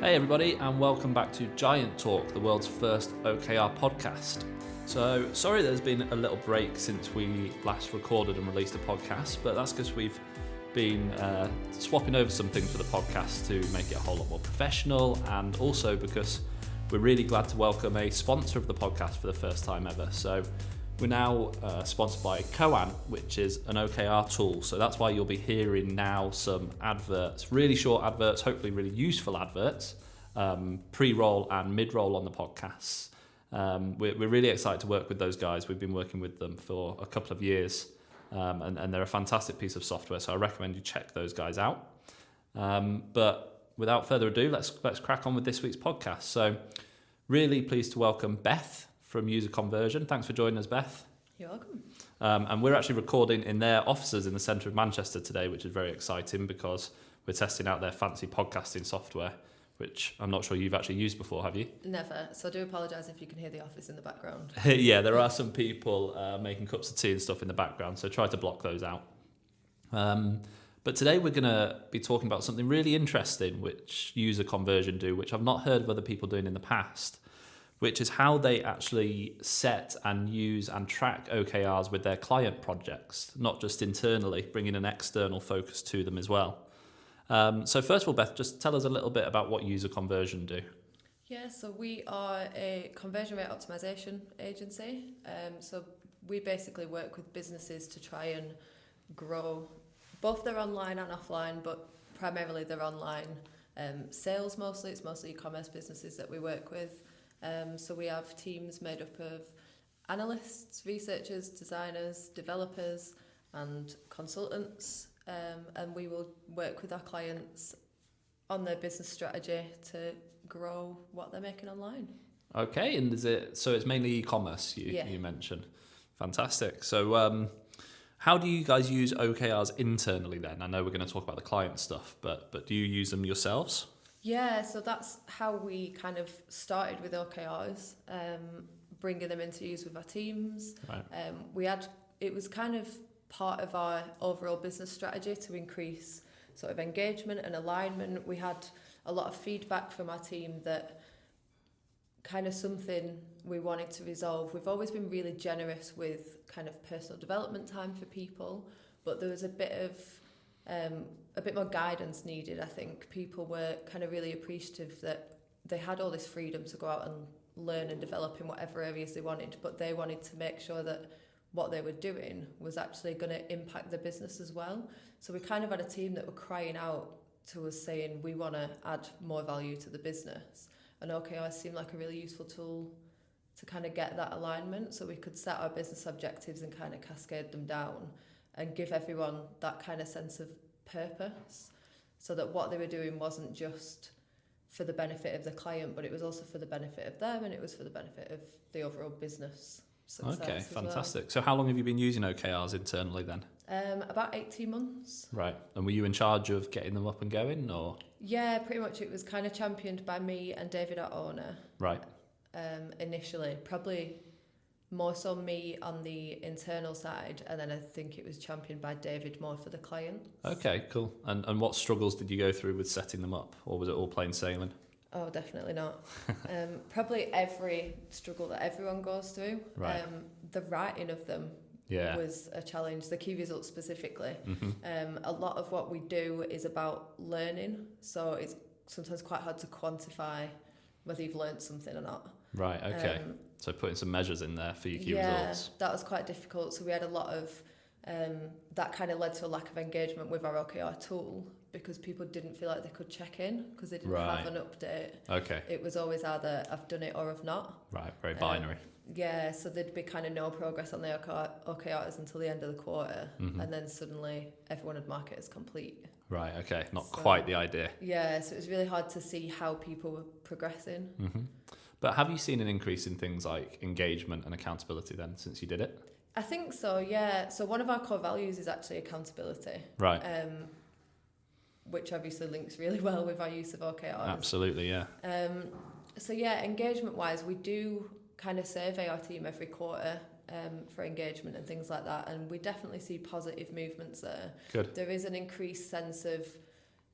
Hey everybody, and welcome back to Giant Talk, the world's first OKR podcast. So, sorry there's been a little break since we last recorded and released a podcast, but that's because we've been swapping over some things for the podcast to make it a whole lot more professional, and also because we're really glad to welcome a sponsor of the podcast for the first time ever. So, we're now sponsored by Koan, which is an OKR tool. So that's why you'll be hearing now some adverts, really short adverts, hopefully really useful adverts, pre-roll and mid-roll on the podcasts. We're really excited to work with those guys. We've been working with them for a couple of years, and they're a fantastic piece of software. So I recommend you check those guys out. But without further ado, let's crack on with this week's podcast. So really pleased to welcome Beth from User Conversion. Thanks for joining us, Beth. You're welcome. And we're actually recording in their offices in the centre of Manchester today, which is very exciting because we're testing out their fancy podcasting software, which I'm not sure you've actually used before, have you? Never. So I do apologise if you can hear the office in the background. Yeah, there are some people making cups of tea and stuff in the background, so try to block those out. But today we're going to be talking about something really interesting, which User Conversion do, which I've not heard of other people doing in the past, which is how they actually set and use and track OKRs with their client projects, not just internally, bringing an external focus to them as well. So first of all, Beth, just tell us a little bit about what User Conversion do. Yeah, so we are a conversion rate optimization agency. So we basically work with businesses to try and grow both their online and offline, but primarily their online sales mostly. It's mostly e-commerce businesses that we work with. So we have teams made up of analysts, researchers, designers, developers and consultants, and we will work with our clients on their business strategy to grow what they're making online. Okay, and so it's mainly e-commerce you mentioned. Fantastic. So how do you guys use OKRs internally then? I know we're going to talk about the client stuff, but do you use them yourselves? Yeah, so that's how we kind of started with OKRs, bringing them into use with our teams. Right. It was kind of part of our overall business strategy to increase sort of engagement and alignment. We had a lot of feedback from our team that kind of something we wanted to resolve. We've always been really generous with kind of personal development time for people, but there was a bit more guidance needed. I think people were kind of really appreciative that they had all this freedom to go out and learn and develop in whatever areas they wanted, but they wanted to make sure that what they were doing was actually going to impact the business as well. So we kind of had a team that were crying out to us saying, we want to add more value to the business. And OKRs seemed like a really useful tool to kind of get that alignment, so we could set our business objectives and kind of cascade them down and give everyone that kind of sense of purpose, so that what they were doing wasn't just for the benefit of the client, but it was also for the benefit of them, and it was for the benefit of the overall business success. Okay, fantastic. Well. So how long have you been using OKRs internally then? About 18 months. Right. And were you in charge of getting them up and going, or? Yeah, pretty much. It was kind of championed by me and David, our owner. Right. Initially, probably more so me on the internal side, and then I think it was championed by David more for the clients. Okay, cool. And what struggles did you go through with setting them up, or was it all plain sailing? Oh, definitely not. Probably every struggle that everyone goes through. Right. The writing of them was a challenge, the key results specifically. Mm-hmm. A lot of what we do is about learning, so it's sometimes quite hard to quantify whether you've learned something or not. Right, okay. So putting some measures in there for your key results. Yeah, that was quite difficult. So we had a lot of, that kind of led to a lack of engagement with our OKR tool, because people didn't feel like they could check in because they didn't have an update. Okay. It was always either I've done it or I've not. Right, very binary. Yeah, so there'd be kind of no progress on the OKRs until the end of the quarter, and then suddenly everyone would mark it as complete. Right, okay, not quite the idea. Yeah, so it was really hard to see how people were progressing. Mm-hmm. But have you seen an increase in things like engagement and accountability then since you did it? I think so, yeah. So one of our core values is actually accountability. Right. Which obviously links really well with our use of OKRs. Absolutely, yeah. So yeah, engagement-wise, we do kind of survey our team every quarter for engagement and things like that, and we definitely see positive movements there. Good. There is an increased sense of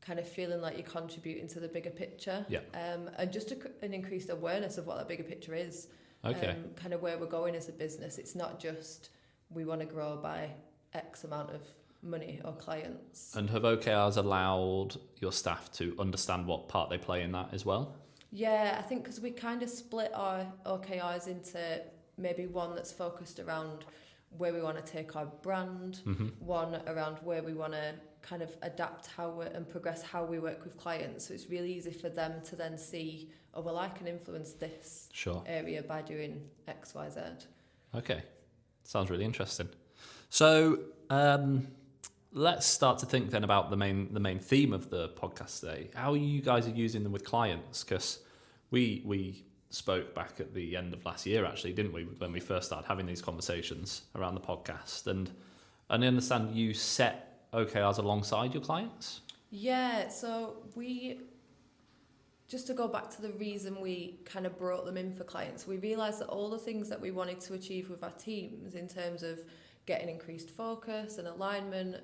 kind of feeling like you're contributing to the bigger picture. Yeah. And just an increased awareness of what that bigger picture is. Okay. Kind of where we're going as a business. It's not just we want to grow by X amount of money or clients. And have OKRs allowed your staff to understand what part they play in that as well? Yeah, I think because we kind of split our OKRs into maybe one that's focused around where we want to take our brand, one around where we want to kind of adapt and progress how we work with clients. So it's really easy for them to then see, oh, well, I can influence this area by doing X, Y, Z. Okay. Sounds really interesting. So let's start to think then about the main theme of the podcast today. How you guys are using them with clients? Because we spoke back at the end of last year, actually, didn't we, when we first started having these conversations around the podcast. And I understand you set OKRs alongside your clients? Yeah, so just to go back to the reason we kind of brought them in for clients, we realised that all the things that we wanted to achieve with our teams in terms of getting increased focus and alignment,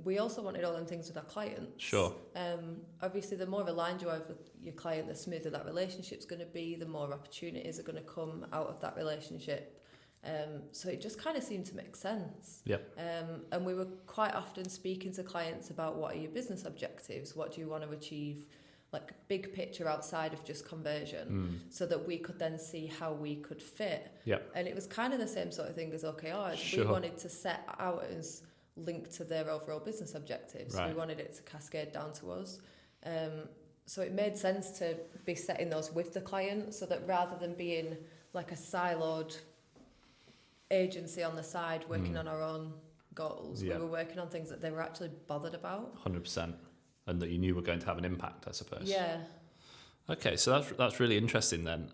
we also wanted all them things with our clients. Sure. Obviously, the more aligned you are with your client, the smoother that relationship's going to be, the more opportunities are going to come out of that relationship. So it just kind of seemed to make sense. Yep. And we were quite often speaking to clients about what are your business objectives, what do you want to achieve, like big picture outside of just conversion, so that we could then see how we could fit. Yep. And it was kind of the same sort of thing as OKRs. Sure. We wanted to set ours linked to their overall business objectives. Right. We wanted it to cascade down to us. So it made sense to be setting those with the client, so that rather than being like a siloed agency on the side working on our own goals, we were working on things that they were actually bothered about. 100%. And that you knew were going to have an impact, I suppose. Yeah. Okay, so that's really interesting then.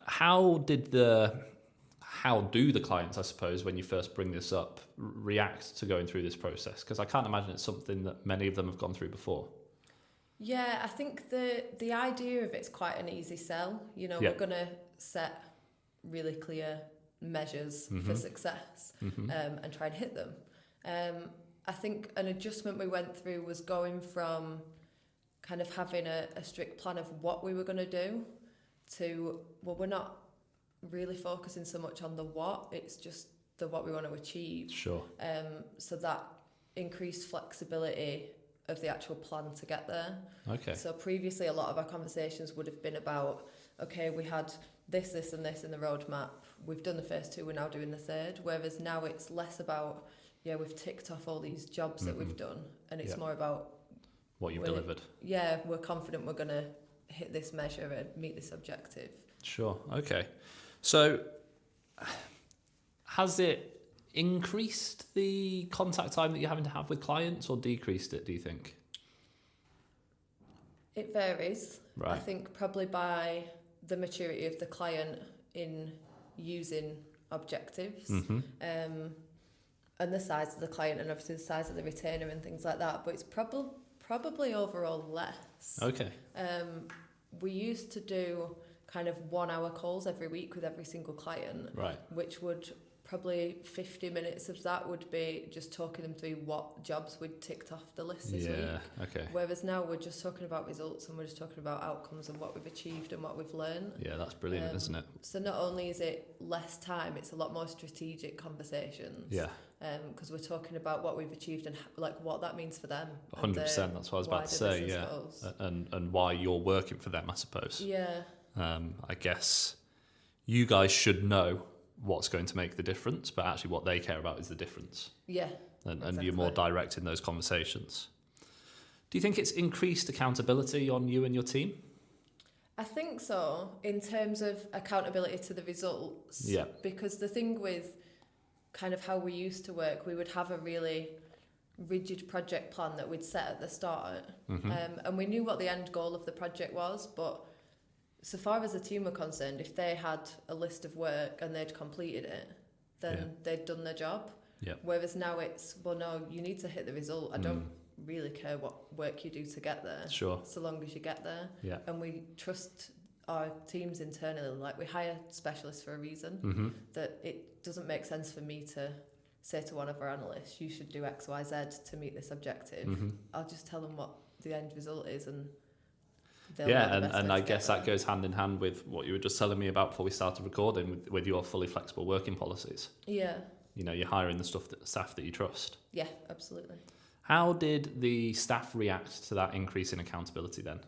How do the clients, I suppose, when you first bring this up, react to going through this process? Because I can't imagine it's something that many of them have gone through before. Yeah, I think the idea of it's quite an easy sell. You know, we're going to set really clear measures for success and try and hit them. I think an adjustment we went through was going from kind of having a strict plan of what we were going to do to, well, we're not really focusing so much on the what, it's just the what we want to achieve. Sure. So that increased flexibility of the actual plan to get there. Okay. So previously a lot of our conversations would have been about, okay, we had this and this in the roadmap. We've done the first two, we're now doing the third. Whereas now it's less about, we've ticked off all these jobs that we've done, and it's more about what you've delivered. We're confident we're going to hit this measure and meet this objective. Sure. Okay. So has it increased the contact time that you're having to have with clients, or decreased it, do you think? It varies. Right. I think probably by the maturity of the client in using objectives, and the size of the client, and obviously the size of the retainer and things like that. But it's probably overall less. Okay. We used to do kind of 1 hour calls every week with every single client, right, which would probably 50 minutes of that would be just talking them through what jobs we'd ticked off the list this week. Okay. Whereas now we're just talking about results, and we're just talking about outcomes and what we've achieved and what we've learned. Yeah, that's brilliant, isn't it? So not only is it less time, it's a lot more strategic conversations. Yeah. Because we're talking about what we've achieved and like what that means for them. 100%. That's what I was about to say. Yeah. And why you're working for them, I suppose. Yeah. I guess you guys should know what's going to make the difference, but actually what they care about is the difference. Yeah. And you're more direct in those conversations. Do you think it's increased accountability on you and your team? I think so, in terms of accountability to the results. Yeah. Because the thing with kind of how we used to work, we would have a really rigid project plan that we'd set at the start. And we knew what the end goal of the project was, but so far as the team were concerned, if they had a list of work and they'd completed it, then they'd done their job. Yeah. Whereas now it's, well, no, you need to hit the result. I don't really care what work you do to get there. Sure. So long as you get there. Yeah. And we trust our teams internally. Like, we hire specialists for a reason. That it doesn't make sense for me to say to one of our analysts, you should do X, Y, Z to meet this objective. I'll just tell them what the end result is, and they'll know the best way and I to guess get that goes hand in hand with what you were just telling me about before we started recording with your fully flexible working policies. Yeah. You know, you're hiring the staff that you trust. Yeah, absolutely. How did the staff react to that increase in accountability then?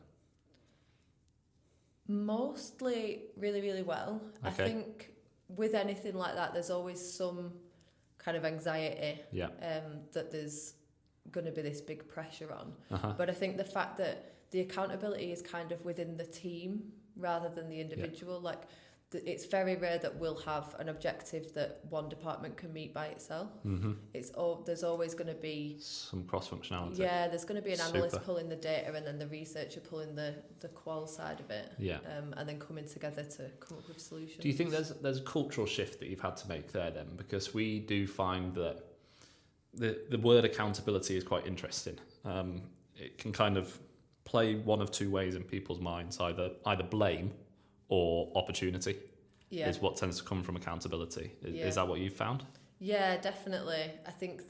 Mostly really, really well. Okay. I think with anything like that, there's always some kind of anxiety that there's going to be this big pressure on. But I think the fact that the accountability is kind of within the team rather than the individual, like it's very rare that we'll have an objective that one department can meet by itself. There's always going to be some cross-functionality. Yeah, there's going to be an analyst pulling the data and then the researcher pulling the qual side of it. And then coming together to come up with solutions. Do you think there's a cultural shift that you've had to make there then? Because we do find that the word accountability is quite interesting. It can kind of play one of two ways in people's minds, either blame or opportunity is what tends to come from accountability. Is that what you've found? Yeah, definitely. I think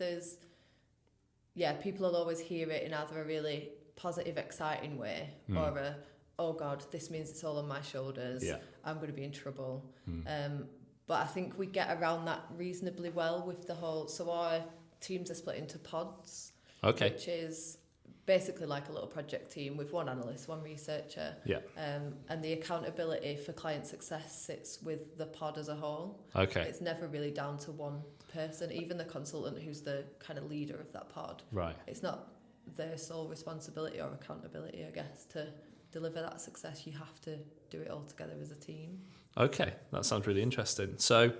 people will always hear it in either a really positive, exciting way or a, oh God, this means it's all on my shoulders. I'm going to be in trouble. But I think we get around that reasonably well with the whole, so our teams are split into pods, which is basically like a little project team with one analyst, one researcher, and the accountability for client success sits with the pod as a whole. It's never really down to one person, even the consultant who's the kind of leader of that pod. It's not their sole responsibility or accountability, I guess, to deliver that success. You have to do it all together as a team. That sounds really interesting. So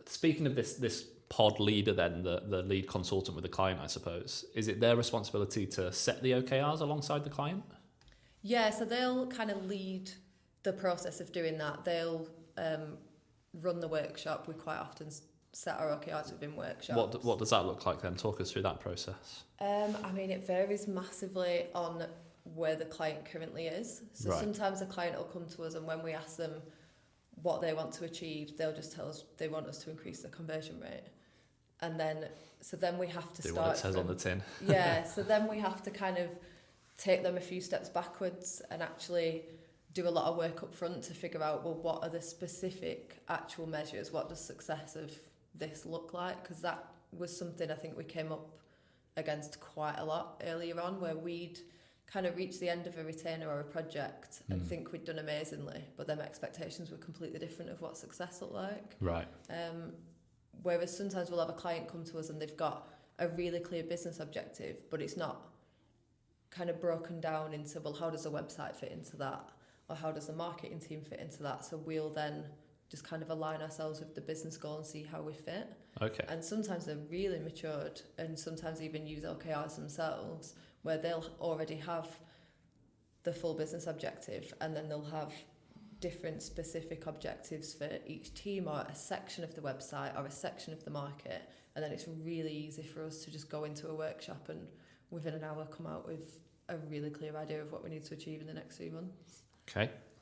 speaking of this pod leader then, the lead consultant with the client, I suppose, is it their responsibility to set the OKRs alongside the client? Yeah, so they'll kind of lead the process of doing that. They'll run the workshop. We quite often set our OKRs within workshops. What does that look like then? Talk us through that process. I mean, it varies massively on where the client currently is. So sometimes a client will come to us, and when we ask them what they want to achieve, they'll just tell us they want us to increase the conversion rate. And then we have to do start what it says on the tin. So then we have to kind of take them a few steps backwards and actually do a lot of work up front to figure out, well, what are the specific actual measures? What does success of this look like? Because that was something I think we came up against quite a lot earlier on, where we'd kind of reach the end of a retainer or a project and think we'd done amazingly, but then expectations were completely different of what success looked like. Whereas sometimes we'll have a client come to us and they've got a really clear business objective, but it's not kind of broken down into, well, how does the website fit into that? Or how does the marketing team fit into that? So we'll then just kind of align ourselves with the business goal and see how we fit. And sometimes they're really matured and sometimes even use OKRs themselves, where they'll already have the full business objective and then they'll have different specific objectives for each team or a section of the website or a section of the market. And then it's really easy for us to just go into a workshop and within an hour come out with a really clear idea of what we need to achieve in the next 3 months.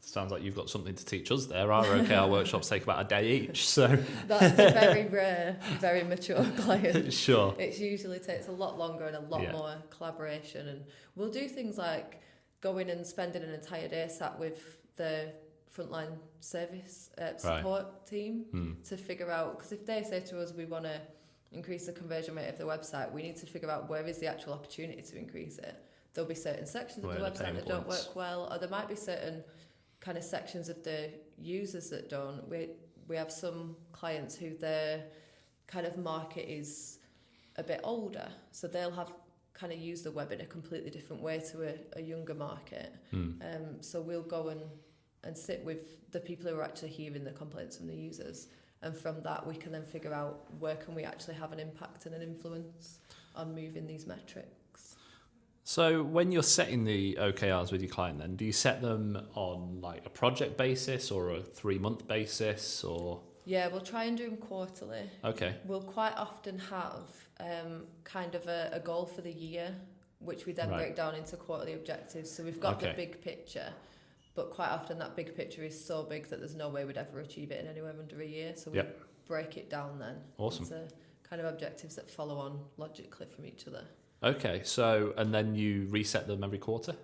Sounds like you've got something to teach us there. Our OKR workshops take about a day each, so that's a very rare, very mature client. It usually takes a lot longer and a lot more collaboration, and we'll do things like going and spending an entire day sat with the frontline service support team to figure out, because if they say to us we want to increase the conversion rate of the website, we need to figure out where is the actual opportunity to increase it. There'll be certain sections of the website that don't work well, or there might be certain kind of sections of the users that don't. We have some clients who their kind of market is a bit older, so they'll have kind of used the web in a completely different way to a younger market. So we'll go and sit with the people who are actually hearing the complaints from the users, and from that we can then figure out where can we actually have an impact and an influence on moving these metrics. So when you're setting the OKRs with your client then, do you set them on like a project basis or a 3-month basis, or? Yeah, we'll try and do them quarterly. We'll quite often have kind of a goal for the year, which we then break down into quarterly objectives. So we've got the big picture, but quite often that big picture is so big that there's no way we'd ever achieve it in anywhere under a year. So we break it down then into kind of objectives that follow on logically from each other. Okay, so, and then you reset them every quarter?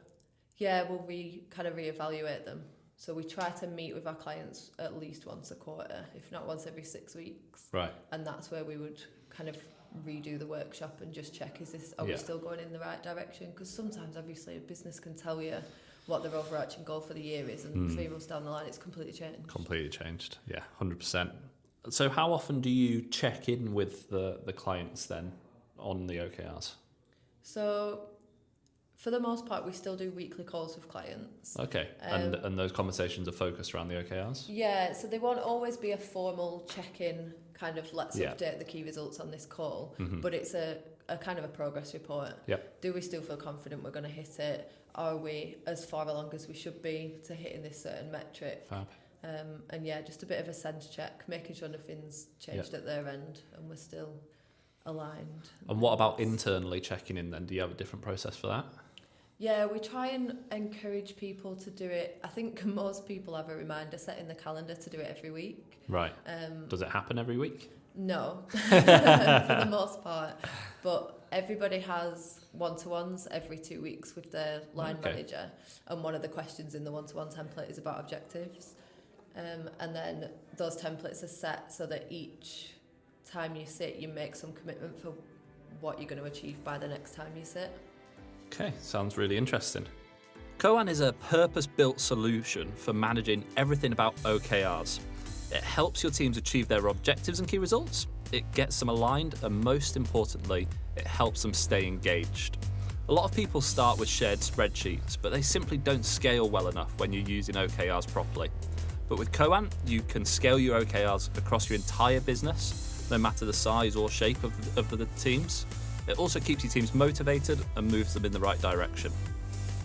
Yeah, we'll reevaluate them. So we try to meet with our clients at least once a quarter, if not once every 6 weeks. Right. And that's where we would kind of redo the workshop and just check, are we still going in the right direction? Because sometimes, obviously, a business can tell you what their overarching goal for the year is, and 3 months down the line, it's completely changed. Completely changed, yeah, 100%. So how often do you check in with the clients then on the OKRs? So for the most part, we still do weekly calls with clients. Okay, and those conversations are focused around the OKRs? Yeah, so they won't always be a formal check-in, kind of let's update the key results on this call, but it's a kind of a progress report. Yep. Do we still feel confident we're going to hit it? Are we as far along as we should be to hitting this certain metric? Fab. And yeah, just a bit of a sense check, making sure nothing's changed at their end and we're still aligned. And what about internally checking in then? Do you have a different process for that? Yeah, we try and encourage people to do it. I think most people have a reminder set in the calendar to do it every week. Right. Does it happen every week? No, for the most part. But everybody has one-to-ones every 2 weeks with their line manager. And one of the questions in the one-to-one template is about objectives. And then those templates are set so that each time you sit, you make some commitment for what you're going to achieve by the next time you sit. Okay, sounds really interesting. Koan is a purpose-built solution for managing everything about OKRs. It helps your teams achieve their objectives and key results, it gets them aligned, and most importantly, it helps them stay engaged. A lot of people start with shared spreadsheets, but they simply don't scale well enough when you're using OKRs properly. But with Koan, you can scale your OKRs across your entire business, no matter the size or shape of the teams. It also keeps your teams motivated and moves them in the right direction.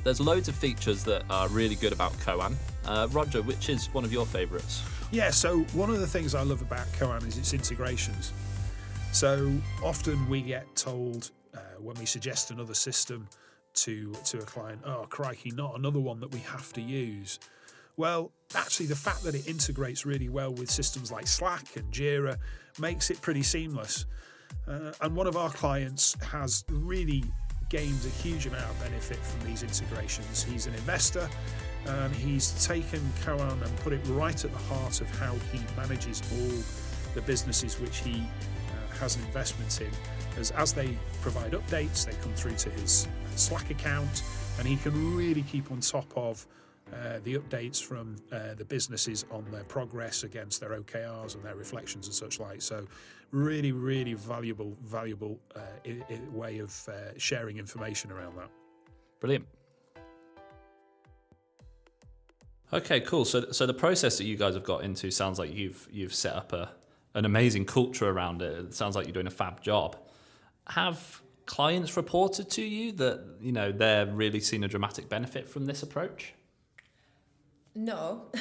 There's loads of features that are really good about Koan. Roger, which is one of your favourites? Yeah, so one of the things I love about Koan is its integrations. So often we get told when we suggest another system to a client, oh crikey, not another one that we have to use. Well, actually the fact that it integrates really well with systems like Slack and Jira makes it pretty seamless. And one of our clients has really gained a huge amount of benefit from these integrations. He's an investor and he's taken Koan and put it right at the heart of how he manages all the businesses which he has an investment in. As they provide updates, they come through to his Slack account and he can really keep on top of the updates from the businesses on their progress against their OKRs and their reflections and such like. So really, really valuable way of sharing information around that. Brilliant. Okay, cool. So the process that you guys have got into sounds like you've set up an amazing culture around it. It sounds like you're doing a fab job. Have clients reported to you that they're really seeing a dramatic benefit from this approach? No,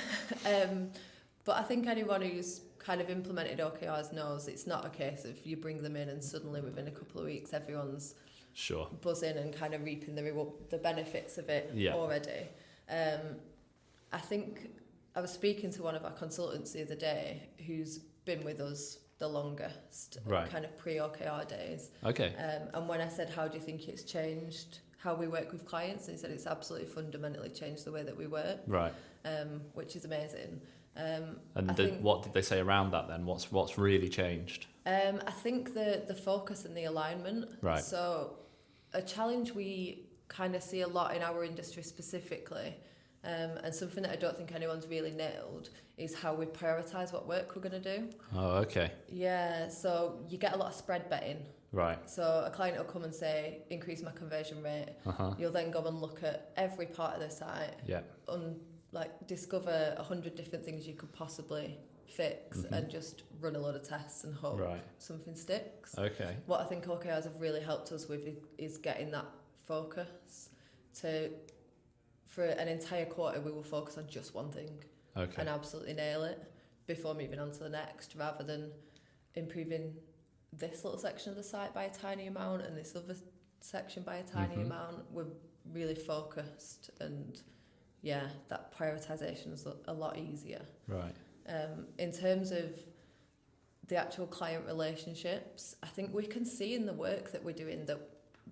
but I think anyone who's kind of implemented OKRs knows it's not a case of you bring them in and suddenly within a couple of weeks everyone's buzzing and kind of reaping the benefits of it already. I think I was speaking to one of our consultants the other day who's been with us the longest, kind of pre-OKR days. Okay. And when I said, how do you think it's changed how we work with clients, he said it's absolutely fundamentally changed the way that we work. Right. Which is amazing. What did they say around that then? What's really changed? I think the focus and the alignment. Right. So a challenge we kind of see a lot in our industry specifically, and something that I don't think anyone's really nailed, is how we prioritise what work we're going to do. Oh, okay. Yeah, so you get a lot of spread betting. Right. So a client will come and say, increase my conversion rate. Uh-huh. You'll then go and look at every part of the site. Yeah. And discover 100 different things you could possibly fix and just run a load of tests and hope something sticks. Okay. What I think OKRs have really helped us with is getting that focus for an entire quarter we will focus on just one thing and absolutely nail it before moving on to the next, rather than improving this little section of the site by a tiny amount and this other section by a tiny amount. We're really focused, and that prioritization is a lot easier. Right. In terms of the actual client relationships, I think we can see in the work that we're doing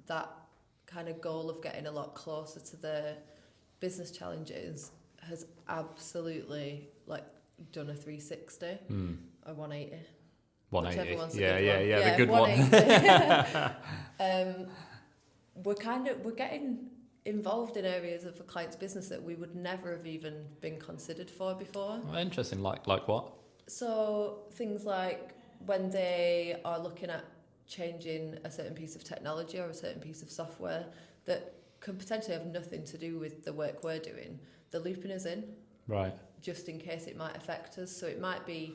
that kind of goal of getting a lot closer to the business challenges has absolutely like done a 360 or 180. 180. One's Yeah, the good one. We're getting involved in areas of a client's business that we would never have even been considered for before. Well, interesting. Like what? So things like when they are looking at changing a certain piece of technology or a certain piece of software that can potentially have nothing to do with the work we're doing, they're looping us in. Right. Just in case it might affect us. So it might be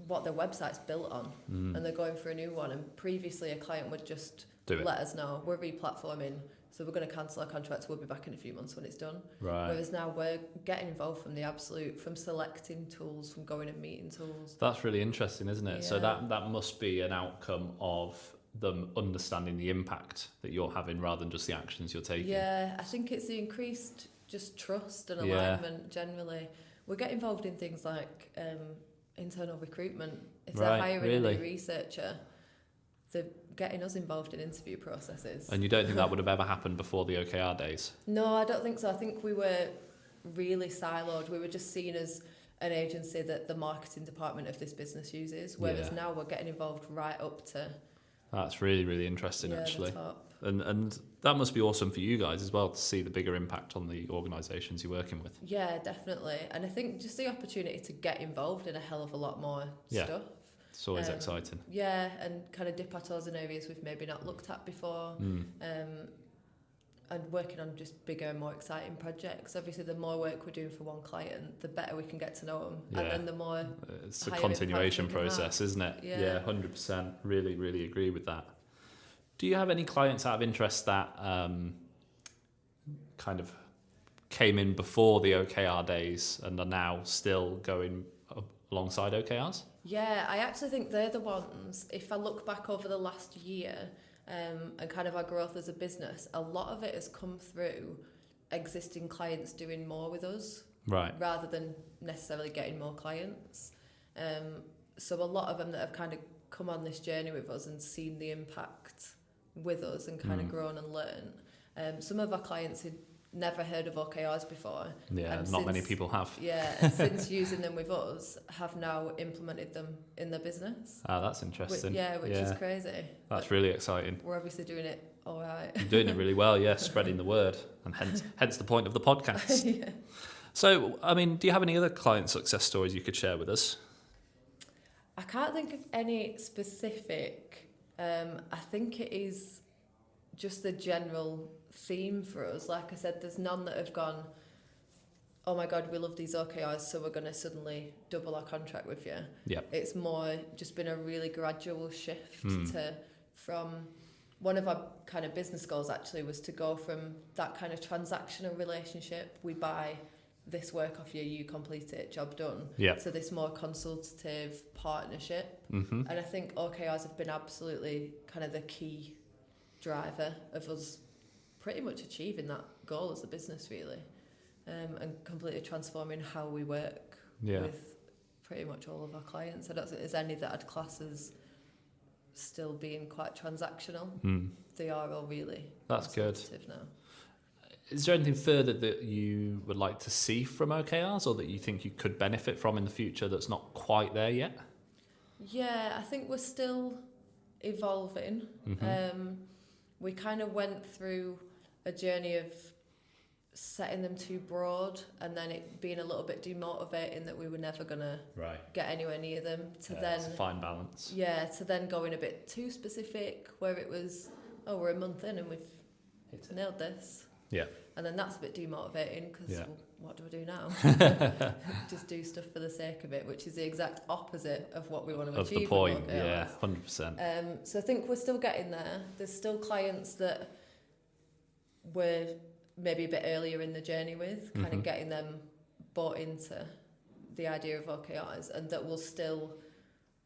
what their website's built on, and they're going for a new one. And previously, a client would just let us know, we're replatforming, so we're going to cancel our contract. We'll be back in a few months when it's done. Right. Whereas now we're getting involved from selecting tools, from going and meeting tools. That's really interesting, isn't it? Yeah. So that must be an outcome of them understanding the impact that you're having rather than just the actions you're taking. Yeah, I think it's the increased just trust and alignment generally. We get involved in things like internal recruitment. If they're hiring a new researcher, they're getting us involved in interview processes. And you don't think that would have ever happened before the OKR days? No, I don't think so. I think we were really siloed. We were just seen as an agency that the marketing department of this business uses, whereas now we're getting involved right up to... That's really, really interesting, actually. The top. And that must be awesome for you guys as well to see the bigger impact on the organisations you're working with. Yeah, definitely. And I think just the opportunity to get involved in a hell of a lot more stuff. It's always exciting. Yeah, and kind of dip our toes in areas we've maybe not looked at before. And working on just bigger and more exciting projects. Obviously, the more work we're doing for one client, the better we can get to know them. Yeah. And then the more... It's a continuation process, isn't it? Yeah, 100%. Really, really agree with that. Do you have any clients out of interest that kind of came in before the OKR days and are now still going alongside OKRs? Yeah, I actually think they're the ones. If I look back over the last year and kind of our growth as a business, a lot of it has come through existing clients doing more with us, right? Rather than necessarily getting more clients. So a lot of them that have kind of come on this journey with us and seen the impact with us and kind of grown and learned. Some of our clients had never heard of OKRs before. Yeah, and not many people have. Yeah, and since using them with us, have now implemented them in their business. Ah, that's interesting. Which is crazy. That's really exciting. We're obviously doing it all right. You're doing it really well, spreading the word, and hence the point of the podcast. Yeah. So, I mean, do you have any other client success stories you could share with us? I can't think of any specific. I think it is just the general theme for us. Like I said, there's none that have gone, oh my God, we love these OKRs, so we're going to suddenly double our contract with you. Yep. It's more just been a really gradual shift from one of our kind of business goals actually was to go from that kind of transactional relationship, we buy this work off you, you complete it, job done, to this more consultative partnership. And I think OKRs have been absolutely kind of the key driver of us pretty much achieving that goal as a business, really, and completely transforming how we work with pretty much all of our clients. I don't think there's any that I'd class as still being quite transactional. They are all really that's good now. Is there anything further that you would like to see from OKRs or that you think you could benefit from in the future that's not quite there yet? Yeah, I think we're still evolving. We kind of went through a journey of setting them too broad and then it being a little bit demotivating that we were never going to get anywhere near them, to then it's a fine balance. Yeah, to then going a bit too specific where it was, oh, we're a month in and we've nailed this. Yeah. And then that's a bit demotivating because what do I do now? Just do stuff for the sake of it, which is the exact opposite of what we want to achieve. Of the point, 100%. So I think we're still getting there. There's still clients that we're maybe a bit earlier in the journey with, kind of getting them bought into the idea of OKRs, and that will still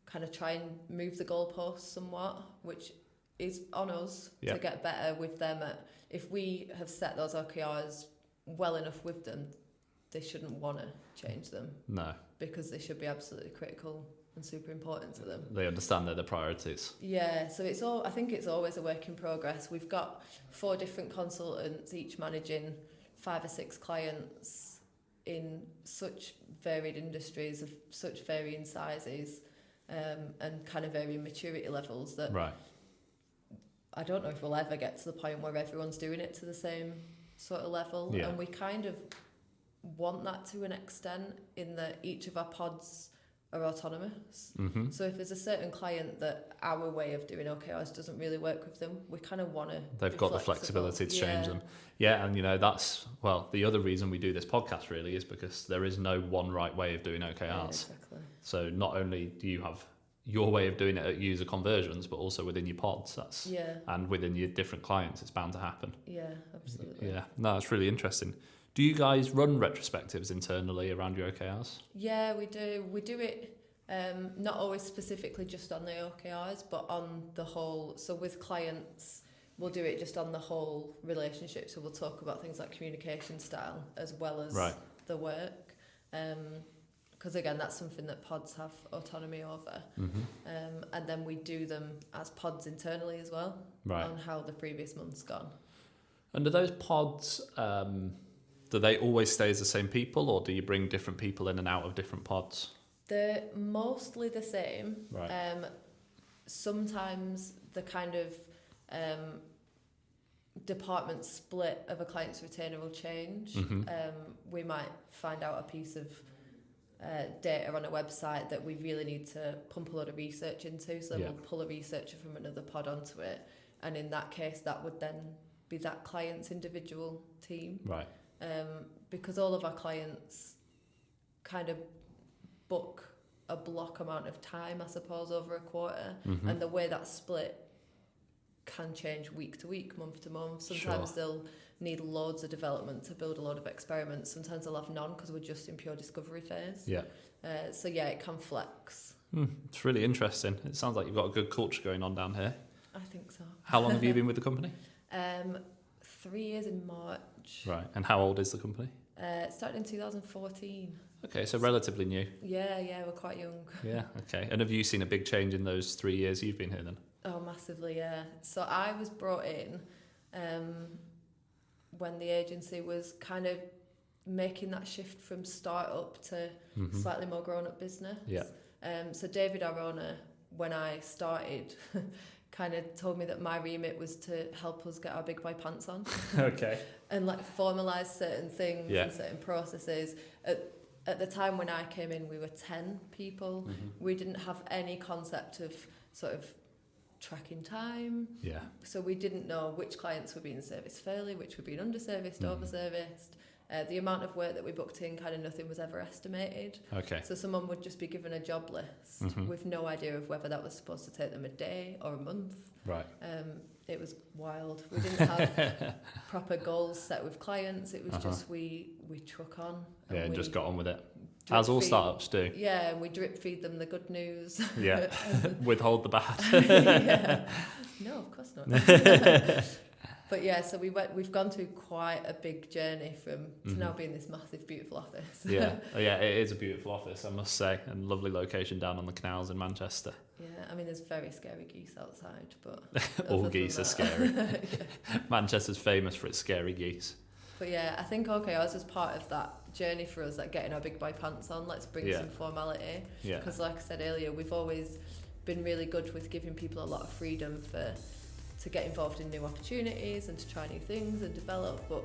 kind of try and move the goalposts somewhat, which is on us to get better with them. If we have set those OKRs well enough with them, they shouldn't want to change them. No. Because they should be absolutely critical and super important to them. They understand they're the priorities. Yeah, so I think it's always a work in progress. We've got 4 different consultants, each managing 5 or 6 clients in such varied industries of such varying sizes, and kind of varying maturity levels that Right. I don't know if we'll ever get to the point where everyone's doing it to the same sort of level. Yeah. And we kind of want that to an extent, in that each of our pods are autonomous. Mm-hmm. So if there's a certain client that our way of doing OKRs doesn't really work with them, we kind of want to. They've got the flexibility to change them. Yeah, and that's, well, the other reason we do this podcast really is because there is no one right way of doing OKRs. Yeah, exactly. So not only do you have your way of doing it at user conversions, but also within your pods. And within your different clients, it's bound to happen. Yeah, absolutely. Yeah, no, it's really interesting. Do you guys run retrospectives internally around your OKRs? Yeah, we do. We do it not always specifically just on the OKRs, but on the whole. So with clients, we'll do it just on the whole relationship. So we'll talk about things like communication style as well as the work. Because again, that's something that pods have autonomy over. Mm-hmm. And then we do them as pods internally as well, on how the previous month's gone. And do those pods, do they always stay as the same people, or do you bring different people in and out of different pods? They're mostly the same. Right. Sometimes the kind of department split of a client's retainer will change. Mm-hmm. We might find out a piece of data on a website that we really need to pump a lot of research into, so we'll pull a researcher from another pod onto it, and in that case that would then be that client's individual team. Right. Because all of our clients kind of book a block amount of time, I suppose, over a quarter, Mm-hmm. and the way that's split can change week to week, month to month. Sometimes they'll need loads of development to build a lot of experiments. Sometimes they'll have none because we're just in pure discovery phase. Yeah. So yeah, it can flex. It's really interesting. It sounds like you've got a good culture going on down here. I think so. How long have you been with the company? 3 years in March. Right. And how old is the company? Started in 2014. Okay, so relatively new. Yeah, we're quite young. Yeah, okay. And have you seen a big change in those 3 years you've been here then? Oh, massively, yeah. So I was brought in when the agency was kind of making that shift from start-up to slightly more grown-up business. Yeah. So David, our owner, when I started, kind of told me that my remit was to help us get our big boy pants on. Okay. And like formalise certain things and certain processes. At the time when I came in, we were 10 people. Mm-hmm. We didn't have any concept of sort of tracking time. Yeah. So we didn't know which clients were being serviced fairly, which were being underserviced, overserviced. The amount of work that we booked in, kind of nothing was ever estimated. Okay. So someone would just be given a job list with no idea of whether that was supposed to take them a day or a month. Right. It was wild. We didn't have proper goals set with clients. It was just we truck on. And just got on with it. As all startups do. Yeah, and we drip feed them the good news. Yeah. Withhold the bad. Yeah. No, of course not. But yeah, so we've gone through quite a big journey to now being this massive, beautiful office. Yeah, it is a beautiful office, I must say, and lovely location down on the canals in Manchester. Yeah, I mean, there's very scary geese outside, but all geese are scary. Manchester's famous for its scary geese. But yeah, I think OKRs was part of that journey for us, like getting our big boy pants on. Let's bring some formality. Yeah. Because like I said earlier, we've always been really good with giving people a lot of freedom to get involved in new opportunities and to try new things and develop, but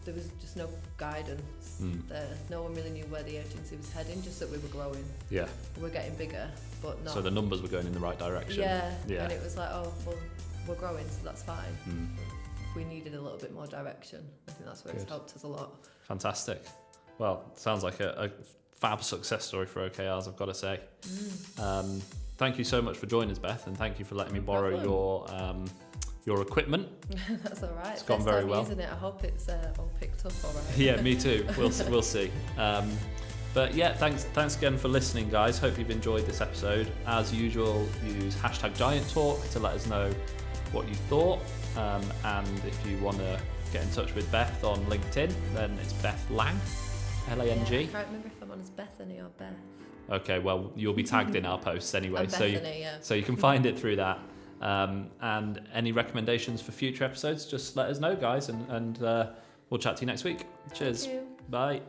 there was just no guidance there. No one really knew where the agency was heading, just that we were growing. Yeah. We're getting bigger, but not. So the numbers were going in the right direction. Yeah. And it was like, oh, well, we're growing, so that's fine. We needed a little bit more direction. I think that's where it's helped us a lot. Fantastic. Well, sounds like a fab success story for OKRs, I've got to say. Thank you so much for joining us, Beth, and thank you for letting me borrow your equipment. That's all right. It's gone very well. Using it. I hope it's all picked up all right. Yeah, me too. We'll see. But yeah, thanks again for listening, guys. Hope you've enjoyed this episode. As usual, use #GiantTalk to let us know what you thought. And if you want to get in touch with Beth on LinkedIn, then it's Beth Lang. L-A-N-G. Yeah, I can't remember if I'm on as Bethany or Beth. Okay, well, you'll be tagged in our posts anyway, I'm Bethany, yeah. so you can find it through that. And any recommendations for future episodes, just let us know, guys, and we'll chat to you next week. Cheers. Thank you. Bye.